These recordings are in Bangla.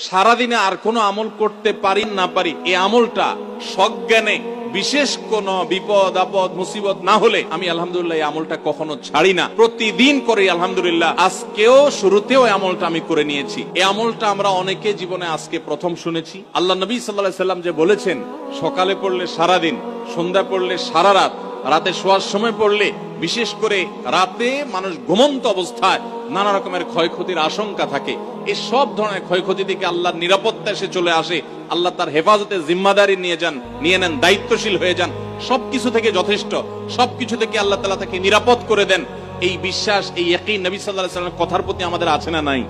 সারাদিনে আর কোনো আমল করতে পারি না পারি, এই আমলটা সজ্ঞানে বিশেষ কোন বিপদ আপদ মুসিবত না হলে আমি আলহামদুলিল্লাহ এই আমলটা কখনো ছাড়ি না, প্রতিদিন করি আলহামদুলিল্লাহ। আজকেও শুরুতেও এই আমলটা আমি করে নিয়েছি। এই আমলটা আমরা অনেকে জীবনে আজকে প্রথম শুনেছি। আল্লাহ নবী সাল্লাল্লাহু আলাইহি সাল্লাম যে বলেছেন, সকালে পড়লে সারাদিন, সন্ধ্যা পড়লে সারা রাত, রাতে শোয়ার সময় পড়লে, বিশেষ করে রাতে মানুষ ঘুমন্ত অবস্থায় নানা রকমের ক্ষয়ক্ষতির আশঙ্কা থাকে, এই সব ধরনের ক্ষয়ক্ষতি থেকে আল্লাহর নিরাপত্তা এসে চলে আসে। আল্লাহ তার হেফাজতের জিম্মাদারি নিয়ে নেন, দায়িত্বশীল হয়ে যান, সবকিছু থেকে যথেষ্ট, সবকিছু থেকে আল্লাহ তাআলা তাকে নিরাপদ করে দেন। এই বিশ্বাস, এই ইয়াকিন নবী সাল্লাল্লাহু আলাইহি ওয়াসাল্লামের কথার প্রতি আমাদের আছে না নাই?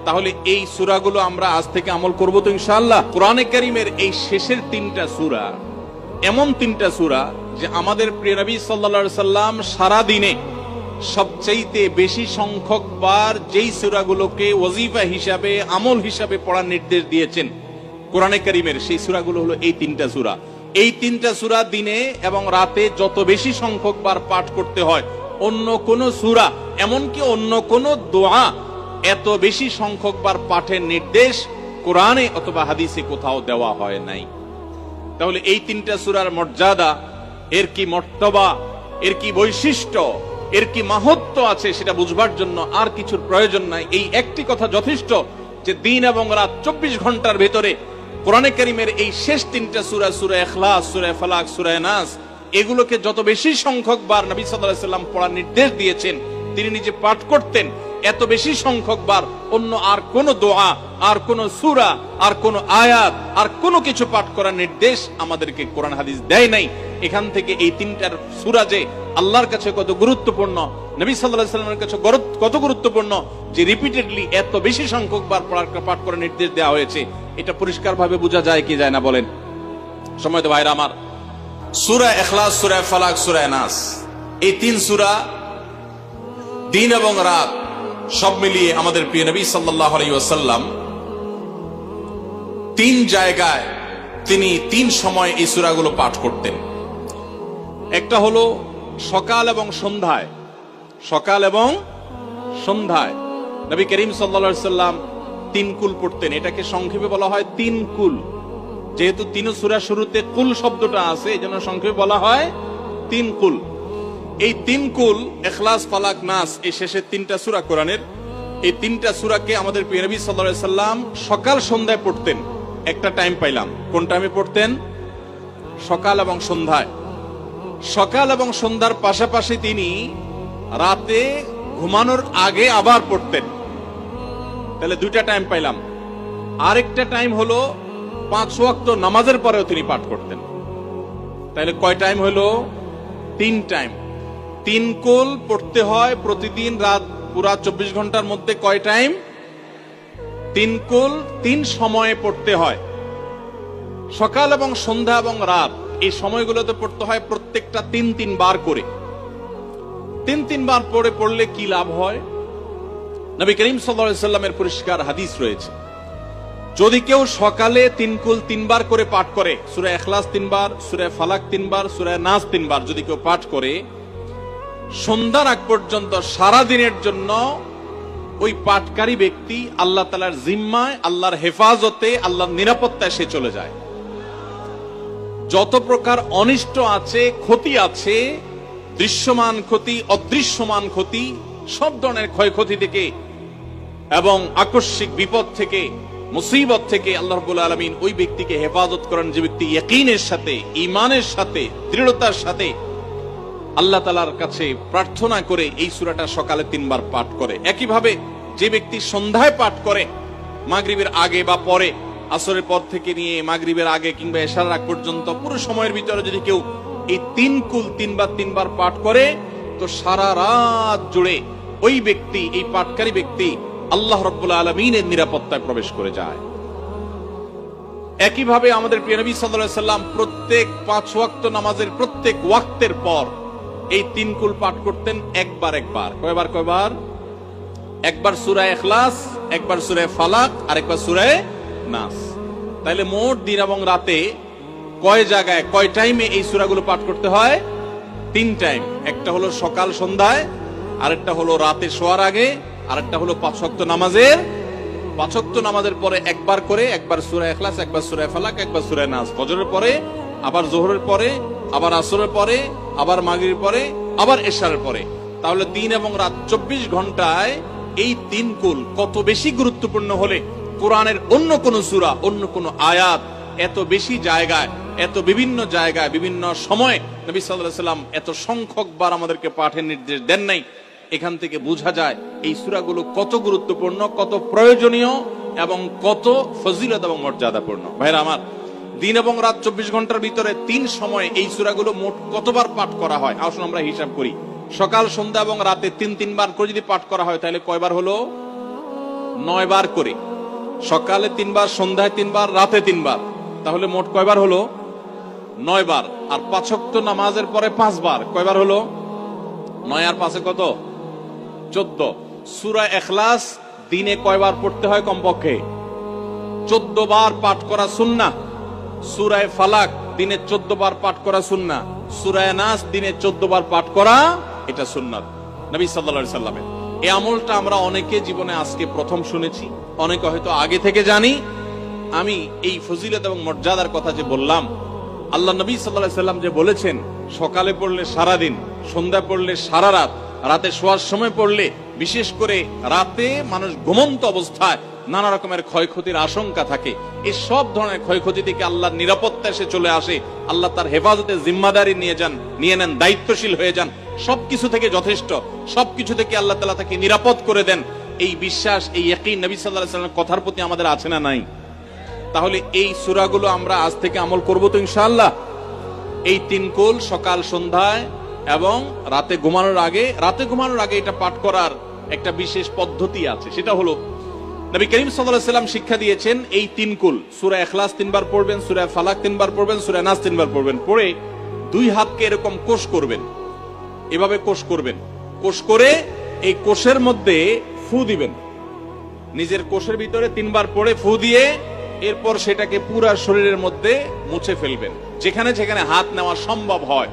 তাহলে এই সূরাগুলো আমরা আজ থেকে আমল করব তো ইনশাআল্লাহ। কোরআনে কারীমের এই শেষের তিনটা সূরা এমন তিনটা সূরা যে আমাদের প্রিয় নবী সাল্লাল্লাহু আলাইহি সাল্লাম সারা দিনে সবচাইতে বেশি সংখ্যক বার যেই সূরাগুলোকে ওয়াজিফা হিসাবে, আমল হিসাবে পড়ার নির্দেশ দিয়েছেন কোরআনে কারীমের, সেই সূরাগুলো হলো এই তিনটা সূরা। এই তিনটা সূরা দিনে এবং রাতে যত বেশি সংখ্যক বার পাঠ করতে হয়, অন্য কোন সূরা, এমনকি অন্য কোন দোয়া এত বেশি সংখ্যক বার পাঠের নির্দেশ কোরআনে অথবা হাদিসে কোথাও দেওয়া হয় নাই। তাহলে এই তিনটা সূরার মর্যাদা, এর কি মর্তবা, এর কি বৈশিষ্ট্য, এর কি মাহাত্ম্য আছে সেটা বুঝবার জন্য আর কিছুর প্রয়োজন নাই। এই একটি কথা যথেষ্ট যে দিন এবং রাত 24 ঘন্টার ভেতরে কোরআনে কারীমের এই শেষ তিনটা সূরা, সূরা ইখলাস, সূরা ফালাক, সূরা নাস, এগুলোকে যত বেশি সংখ্যক বার নবী সাল্লাল্লাহু আলাইহি সাল্লাম পড়ার নির্দেশ দিয়েছেন, তিনি নিজে পাঠ করতেন, এত বেশি সংখ্যক বার অন্য আর কোন দোয়া, আর কোন সূরা, আর কোন আয়াত, আর কোন কিছু পাঠ করার নির্দেশ আমাদেরকে কোরআন হাদিস দেয় নাই। এখান থেকে এই তিনটার সূরা যে আল্লাহর কাছে কত গুরুত্বপূর্ণ, নবী সাল্লাল্লাহু আলাইহি সাল্লামের কাছে কত গুরুত্বপূর্ণ, যে রিপিটেডলি এত বেশি সংখ্যক বার পাঠ করার নির্দেশ দেওয়া হয়েছে, এটা পরিষ্কারভাবে বোঝা যায় কি যায় না বলেন? সম্মানিত ভাইরা আমার, সূরা ইখলাস, সূরা ফালাক, সূরা নাস, এই তিন সূরা দিন এবং রাত সব মিলিয়ে আমাদের প্রিয় নবী সাল্লাল্লাহু আলাইহি ওয়াসাল্লাম তিন জায়গায় তিনি তিন সময় এই সূরাগুলো পাঠ করতেন। একটা হলো সকাল এবং সন্ধ্যায়। সকাল এবং সন্ধ্যায় নবী করিম সাল্লাল্লাহু আলাইহি ওয়াসাল্লাম তিন কুল পড়তেন। এটাকে সংক্ষেপে বলা হয় তিন কুল। যেহেতু তিন সূরা শুরুতে কুল শব্দটা আছে, এজন্য সংক্ষেপে বলা হয় তিন কুল। এই তিন কুল, ইখলাস, ফালাক, নাস, এই শেষের তিনটা সূরা কোরআনের, এই তিনটা সূরাকে আমাদের প্রিয় নবী সাল্লাল্লাহু আলাইহি ওয়াসাল্লাম সকাল সন্ধ্যায় পড়তেন। একটা টাইম পাইলাম, কোন টাইমে পড়তেন? সকাল এবং সন্ধ্যায়। সকাল এবং সন্ধ্যার পাশাপাশি তিনি রাতে ঘুমানোর আগে আবার পড়তেন। তাহলে দুইটা টাইম পাইলাম। আরেকটা টাইম হলো 5 ওয়াক্ত নামাজের পরেও তিনি পাঠ করতেন। তাহলে কয় টাইম হলো? 3 টাইম। 3 কুল পড়তে হয় প্রতিদিন, রাত পুরা 24 ঘন্টার মধ্যে কয় টাইম? 3 কুল 3 সময়ে পড়তে হয়। সকাল এবং সন্ধ্যা এবং রাত এই সময়গুলোতে পড়তে হয় প্রত্যেকটা 3 বার করে। 3 বার পড়লে কি লাভ হয়? নবী করিম সাল্লাল্লাহু আলাইহি ওয়াসাল্লামের পরিষ্কার হাদিস রয়েছে, যদি কেউ সকালে 3 কুল 3 বার করে পাঠ করে, সূরা ইখলাস 3 বার, সূরা ফালাক 3 বার, সূরা নাস 3 বার যদি কেউ পাঠ করে, সন্ধ্যার আগ পর্যন্ত সারা দিনের জন্য ওই পাঠকারী ব্যক্তি আল্লাহ তাআলার জিম্মায়, আল্লাহর হেফাজতে, আল্লাহর নিরাপত্তায় সে চলে যায়। যত প্রকার অনিষ্ট আছে, ক্ষতি আছে, দৃশ্যমান ক্ষতি, অদৃশ্যমান ক্ষতি, সব ধরনের ক্ষয়ক্ষতি থেকে এবং আকস্মিক বিপদ থেকে, মুসিবত থেকে আল্লাহ রাব্বুল আলামিন ওই ব্যক্তিকে হেফাজত করেন, যে ব্যক্তি ইয়াকিনের সাথে, ঈমানের সাথে, দৃঢ়তার সাথে আল্লাহ তাআলার কাছে প্রার্থনা করে এই সূরাটা সকালে 3 বার পাঠ করে। একইভাবে যে ব্যক্তি সন্ধ্যায় পাঠ করে, মাগরিবের আগে বা পরে, আসরের পর থেকে নিয়ে মাগরিবের আগে কিংবা এশার আগ পর্যন্ত পুরো সময়ের ভিতরে যদি কেউ এই 3 কুল 3 বার পাঠ করে, তো সারা রাত জুড়ে ওই ব্যক্তি, এই পাঠকারী ব্যক্তি আল্লাহ রাব্বুল আলামিনের নিরাপত্তায় প্রবেশ করে যায়। একইভাবে আমাদের প্রিয় নবী সাল্লাল্লাহু আলাইহি ওয়াসাল্লাম প্রত্যেক 5 ওয়াক্ত নামাজের প্রত্যেক ওয়াক্তের পর এই 3 কুল পাঠ করতেন একবার। কয়বার? একবার সূরা ইখলাস, একবার সূরা ফালাক, আর একবার সূরা নাস। তাহলে মোট দিন এবং রাতে কয় জায়গায়, কয় টাইমে এই সূরাগুলো পাঠ করতে হয়? 3 টাইম। একটা হলো সকাল সন্ধ্যায়, আরেকটা হলো রাতে শোয়ার আগে, আরেকটা হলো 5 ওয়াক্ত নামাজের 5 ওয়াক্ত নামাজের পরে একবার করে, একবার সূরা ইখলাস, একবার সূরা ফালাক, একবার সূরা নাস, ফজরের পরে, আবার যোহরের পরে, আবার আসরের পরে, আবার মাগরিবের পরে, আবার এশারের পরে। তাহলে দিন এবং রাত 24 ঘন্টায় এই 3 কুল কত বেশি গুরুত্বপূর্ণ হলে কোরআনের অন্য কোন সূরা, অন্য কোন আয়াত এত বেশি জায়গায়, এত বিভিন্ন জায়গায়, বিভিন্ন সময়ে নবী সাল্লাল্লাহু আলাইহি ওয়াসাল্লাম এত সংখ্যকবার আমাদেরকে পাঠের নির্দেশ দেন নাই। এখান থেকে বোঝা যায় এই সূরাগুলো কত গুরুত্বপূর্ণ, কত প্রয়োজনীয় এবং কত ফজিলত এবং মর্যাদাপূর্ণ। ভাইরা আমার, দিন এবং রাত 24 ঘন্টার ভিতরে 3 সময়ে এই সূরাগুলো মোট কতবার পাঠ করা হয়? আসুন আমরা হিসাব করি। সকাল, সন্ধ্যা এবং রাতে 3 বার করে যদি পাঠ করা হয় তাহলে কয়বার হলো? 9 বার করে। সকালে 3 বার, সন্ধ্যায় 3 বার, রাতে 3 বার, তাহলে মোট কয়বার হলো? 9 বার। আর 5 ওয়াক্ত নামাজের পরে 5 বার, কয়বার হলো? 9 আর 5 কত? 14। সূরা ইখলাস দিনে কয়বার পড়তে হয়? কমপক্ষে 14 বার পাঠ করা সুন্নাহ। সূরা ফালাক দিনে 14 বার পাঠ করা সুন্নাহ। সূরা নাস দিনে 14 বার পাঠ করা, এটা সুন্নাত নবী সাল্লাল্লাহু আলাইহি সাল্লামের। এই আমলটা আমরা অনেকে জীবনে আজকে প্রথম শুনেছি, অনেকে হয়তো আগে থেকে জানি। আমি এই ফজিলত এবং মর্যাদার কথা যে বললাম, আল্লাহ নবী সাল্লাল্লাহু আলাইহি সাল্লাম যে বলেছেন সকালে পড়লে সারা দিন, সন্ধ্যা পড়লে সারা রাত, রাতে শোয়ার সময় পড়লে, বিশেষ করে রাতে মানুষ ঘুমন্ত অবস্থায় নানা রকমের ক্ষয়ক্ষতির আশঙ্কা থাকে, এই সব ধরনের ক্ষয়ক্ষতি থেকে আল্লাহর নিরাপত্তা এসে চলে আসে। আল্লাহ তার হেফাজতে জিম্মাদারি নিয়ে নেন, দায়িত্বশীল হয়ে যান। সবকিছু থেকে যথেষ্ট, সবকিছু থেকে আল্লাহ তাআলা তাকে নিরাপদ করে দেন। এই বিশ্বাস, এই ইয়াকিন নবী সাল্লাল্লাহু আলাইহি ওয়াসাল্লামের কথার প্রতি আমাদের আছে না নাই? তাহলে এই সূরাগুলো আমরা আজ থেকে আমল করব তো ইনশাআল্লাহ। এই 3 কুল সকাল, সন্ধ্যায় এবং রাতে ঘুমানোর আগে এটা পাঠ করার একটা বিশেষ পদ্ধতি আছে। সেটা হলো নবী করিম সাল্লাল্লাহু আলাইহি ওয়াসাল্লাম শিক্ষা দিয়েছেন এই 3 কুল, সূরা ইখলাস 3 বার পড়বেন, সূরা ফালাক 3 বার পড়বেন, সূরা নাস 3 বার পড়বেন। পড়ে 2 হাতকে এরকম কোষ করবেন, এভাবে কোষ করবেন। কোষ করে এই কোষের মধ্যে ফু দিবেন। নিজের কোষের ভিতরে 3 বার পড়ে ফু দিয়ে এরপর সেটাকে পুরা শরীরের মধ্যে মুছে ফেলবেন। যেখানে যেখানে হাত নেওয়া সম্ভব হয়,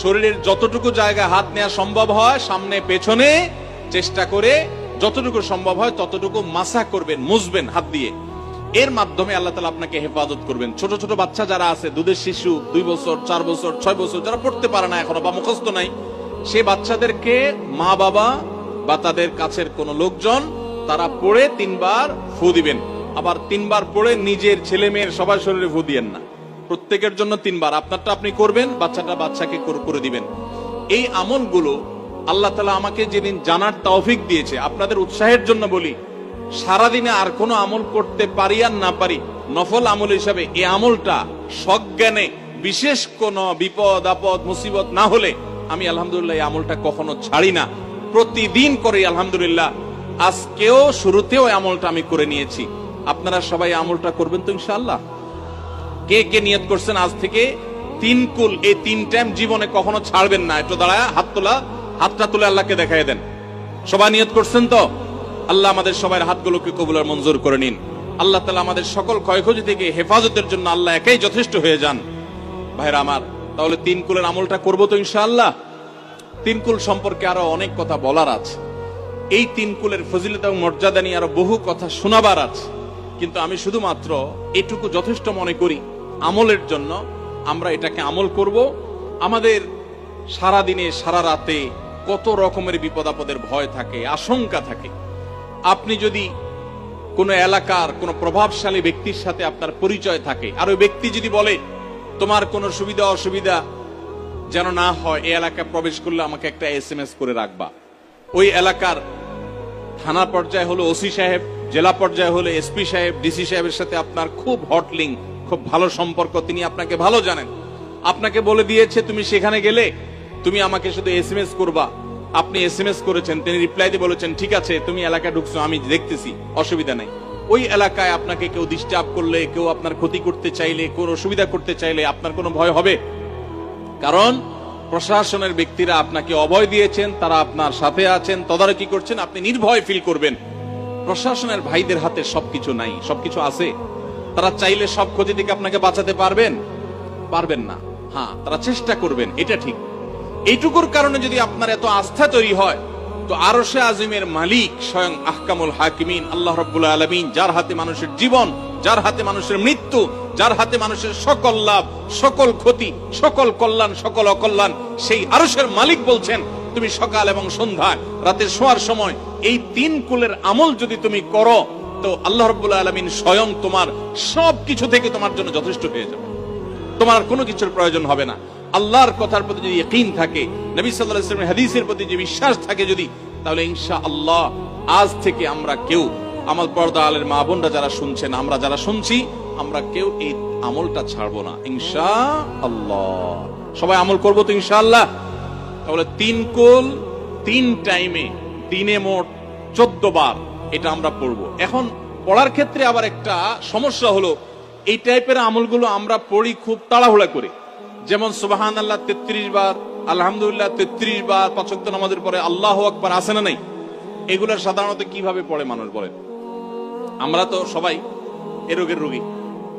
শরীরের যতটুকু জায়গা হাত নেওয়া সম্ভব হয়, সামনে পেছনে চেষ্টা করে যতটুকু সম্ভব হয় ততটুকু মাসা করবেন, মুছবেন হাত দিয়ে। এর মাধ্যমে আল্লাহ তাআলা আপনাকে হেফাজত করবেন। ছোট ছোট বাচ্চা যারা আছে, দুধের শিশু, 2 বছর, 4 বছর, 6 বছর, যারা পড়তে পারে না এখনো বা মুখস্থ নাই, সে বাচ্চাদেরকে মা বাবা বা তাদের কাছের কোন লোকজন তারা পড়ে 3 বার ফু দিবেন। আবার 3 বার পড়ে নিজের ছেলে মেয়ের সবার শরীরে ফু দিয়েন না, প্রত্যেকের জন্য 3 বার। আপনারটা আপনি করবেন, বাচ্চাকে করে দিবেন। এই আমলগুলো আল্লাহ তাআলা আমাকে যেদিন জানার তৌফিক দিয়েছে, আপনাদের উৎসাহের জন্য বলি, সারাদিনে আর কোনো আমল করতে পারি আর না পারি, নফল আমল হিসাবে এই আমলটা সজ্ঞানে, বিশেষ কোন বিপদ আপদ মুসিবত না হলে আমি আলহামদুলিল্লাহ এই আমলটা কখনো ছাড়ি না, প্রতিদিন করি আলহামদুলিল্লাহ। আজকেও শুরুতেও এই আমলটা আমি করে নিয়েছি। আপনারা সবাই আমলটা করবেন তো ইনশাআল্লাহ? কে কে নিয়ত করছেন আজ থেকে 3 কুল, এই 3 টাইম জীবনে কখনো ছাড়বেন না? একটু দাঁড়ায় হাতটা তুলে আল্লাহকে দেখায় দেন। সবাই নিয়ত করছেন তো? আল্লাহ আমাদের সবার হাতগুলোকে কবুল আর মঞ্জুর করে নিন। আল্লাহ তাআলা আমাদের সকল ক্ষয়ক্ষতি থেকে হেফাজতের জন্য আল্লাহ একাই যথেষ্ট হয়ে যান। ভাইরা আমার, তাহলে 3 কুলের আমলটা করব তো ইনশাআল্লাহ? 3 কুল সম্পর্কে আরো অনেক কথা বলার আছে। এই 3 কুলের ফজিলত এবং মর্যাদা নিয়ে আরো বহু কথা শোনাবার আছে, কিন্তু আমি শুধুমাত্র এটুকু যথেষ্ট মনে করি আমলের জন্য। আমরা এটাকে আমল করব। আমাদের সারা দিনে সারা রাতে কত রকমের বিপদ আপদের ভয় থাকে, আশঙ্কা থাকে। আপনি যদি কোন এলাকার কোন প্রভাবশালী ব্যক্তির সাথে আপনার পরিচয় থাকে, আর ওই ব্যক্তি যদি বলে তোমার কোনো সুবিধা অসুবিধা যেন না হয়, এই এলাকায় প্রবেশ করলে আমাকে একটা SMS করে রাখবা। ওই এলাকার থানা পর্যায়ে হলো ওসি সাহেব, জেলা পর্যায়ে হলো SP সাহেব, DC সাহেবের সাথে আপনার খুব হট লিঙ্ক, খুব ভালো সম্পর্ক, তিনি আপনাকে ভালো জানেন। আপনাকে বলে দিয়েছে তুমি সেখানে গেলে তুমি আমাকে শুধু SMS করবা। আপনি SMS করেছেন, তিনি রিপ্লাই দিয়ে বলেছেন ঠিক আছে তুমি এলাকায় ঢুকছো, আমি দেখতেছি, অসুবিধা নাই। ওই এলাকায় আপনাকে কেউ ডিস্টার্ব করলে, কেউ আপনার ক্ষতি করতে চাইলে, কোন অসুবিধা করতে চাইলে আপনার কোনো ভয় হবে? কারণ প্রশাসনের ব্যক্তিরা আপনাকে অভয় দিয়েছেন, তারা আপনার সাথে আছেন, তদারকি করছেন, আপনি নির্ভয় ফিল করবেন। প্রশাসনের ভাইদের হাতে সবকিছু নাই, সবকিছু আছে। তারা চাইলে সব ক্ষতি থেকে আপনাকে বাঁচাতে পারবেন না। হ্যাঁ, তারা চেষ্টা করবেন, এটা ঠিক। এইটুকুর কারণে যদি আপনার এত আস্থা তৈরি হয়, তো আরশে আজিমের মালিক স্বয়ং আহকামুল হাকিমিন আল্লাহ রাব্বুল আলামিন, যার হাতে মানুষের জীবন, যার হাতে মানুষের মৃত্যু, যার হাতে মানুষের সকল লাভ, সকল ক্ষতি, সকল কল্যাণ, সকল অকল্যাণ, সেই আরশের মালিক বলছেন তুমি সকাল এবং সন্ধ্যায় রাতে শোয়ার সময় এই 3 কুলের আমল যদি তুমি করো, তো আল্লাহ রাব্বুল আলামিন স্বয়ং তোমার সবকিছু থেকে তোমার জন্য যথেষ্ট হয়ে যাবে। তোমার আর কোনো কিছুর প্রয়োজন হবে না। আল্লাহর কথার প্রতি যদি ইয়াকিন থাকে, নবী সাল্লাল্লাহু আলাইহি ওয়াসাল্লামের হাদিসের প্রতি যে বিশ্বাস থাকে যদি, তাহলে ইনশাআল্লাহ আজ থেকে আমরা কেউ, আমার পর্দা আলের মা বোনরা যারা শুনছেন, আমরা যারা শুনছি, আমরা কেউ এই আমলটা ছাড়বো না ইনশাআল্লাহ। সবাই আমল করবো তো ইনশাআল্লাহ। তাহলে 3 কুল 3 টাইমে দিনে মোট 14 বার এটা আমরা পড়বো। এখন পড়ার ক্ষেত্রে আবার একটা সমস্যা হলো, এই টাইপের আমলগুলো আমরা পড়ি খুব তাড়াহুড়া করে। যেমন সুবহানাল্লাহ 33 বার, আলহামদুলিল্লাহ 33 বার, 5 ওয়াক্ত নামাজের পরে আল্লাহু আকবার আছে না নাই? এগুলা সাধারণত কিভাবে পড়ে মানুষ বলেন? আমরা তো সবাই এ রোগের রোগী।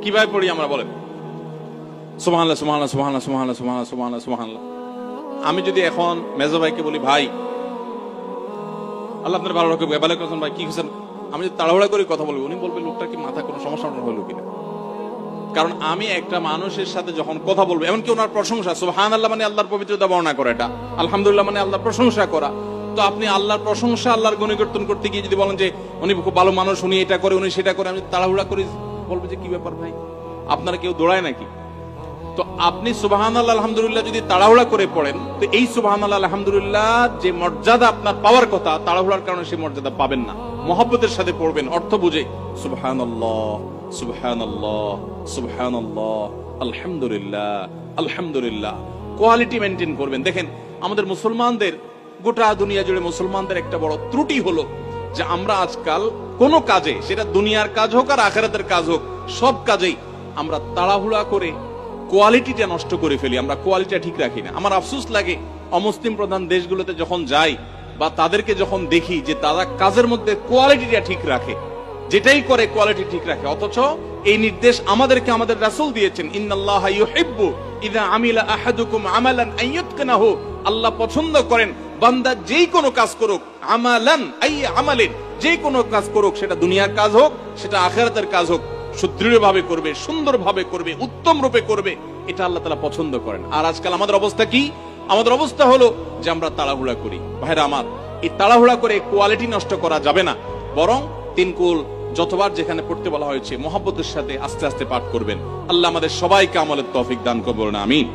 কিভাবে পড়ি আমরা বলেন? সুবহানাল্লাহ সুবহানাল্লাহ সুবহানাল্লাহ সুবহানাল্লাহ সুবহানাল্লাহ সুবহানাল্লাহ সুবহানাল্লাহ। আমি যদি এখন মেজো ভাইকে বলি, ভাই আল্লাহ আপনার ভালো রাখুক, ভালো করছেন ভাই, কি হয়েছেন? আমি যদি তাড়াহুড়া করে কথা বলবো, উনি বলবেন লোকটার কি মাথা কোনো সমস্যা হলো কিনা। কারণ আমি একটা মানুষের সাথে যখন কথা বলবো, এমনকি ওনার প্রশংসা, সুবহানাল্লাহ মানে আল্লাহর পবিত্রতা বর্ণনা করা, এটা আলহামদুলিল্লাহ মানে আল্লাহর প্রশংসা করা। তো আপনি আল্লাহর প্রশংসা, আল্লাহর গুণকীর্তন করতে গিয়ে যদি বলেন যে উনি খুব ভালো মানুষ, উনি এটা করে, উনি সেটা করে, আমি তাড়াহুড়া করে বলবো যে কি ব্যাপার ভাই, আপনারা কেউ দৌড়ায় নাকি? তো আপনি সুবহানাল্লাহ আলহামদুলিল্লাহ যদি তাড়াহুড়া করে পড়েন, তো এই সুবহানাল্লাহ আলহামদুলিল্লাহ যে মর্যাদা আপনার পাওয়ার কথা, তাড়াহুড়ার কারণে সেই মর্যাদা পাবেন না। মহব্বতের সাথে পড়বেন, অর্থ বুঝে, সুবহানাল্লাহ সুবহানাল্লাহ সুবহানাল্লাহ আলহামদুলিল্লাহ আলহামদুলিল্লাহ। কোয়ালিটি মেনটেন করবেন। দেখেন আমাদের মুসলমানদের, গোটা দুনিয়া জুড়ে মুসলমানদের একটা বড় ত্রুটি হলো যে আমরা আজকাল কোন কাজে, সেটা দুনিয়ার কাজ হোক আর আখিরাতের কাজ হোক, সব কাজেই আমরা তাড়াহুড়া করে কোয়ালিটিটা নষ্ট করে ফেলি, আমরা কোয়ালিটিটা ঠিক রাখি না। আমার আফসোস লাগে অমুসলিম প্রধান দেশগুলোতে যখন যাই বা তাদেরকে যখন দেখি যে তারা কাজের মধ্যে কোয়ালিটিটা ঠিক রাখে, যেটাই করে কোয়ালিটি ঠিক রাখে, অথচ এই নির্দেশ আমাদেরকে আমাদের রাসূল দিয়েছেন, ইন্নাল্লাহা ইউহিব্বু ইযা আমিলা আহাদুকুম আমালান আইয়ুতকিনাহু। আল্লাহ পছন্দ করেন বান্দা যেই কোনো কাজ করুক, আমালান আই আমালিন, যেই কোনো কাজ করুক, সেটা দুনিয়ার কাজ হোক, সেটা আখিরাতের কাজ হোক, সুদৃঢ়ভাবে করবে, সুন্দরভাবে করবে, উত্তম রূপে করবে, এটা আল্লাহ তাআলা পছন্দ করেন। আর আজকাল আমাদের অবস্থা কি? আমাদের অবস্থা হলো যে আমরা তাড়াহুড়া করি। ভাইরা আমার, এই তাড়াহুড়া করে কোয়ালিটি নষ্ট করা যাবে না, বরং 3 কুল যতবার যেখানে পড়তে বলা হয়েছে মহব্বতের সাথে আস্তে আস্তে পাঠ করবেন। আল্লাহ আমাদের সবাইকে আমলের তৌফিক দান করুন, আমিন।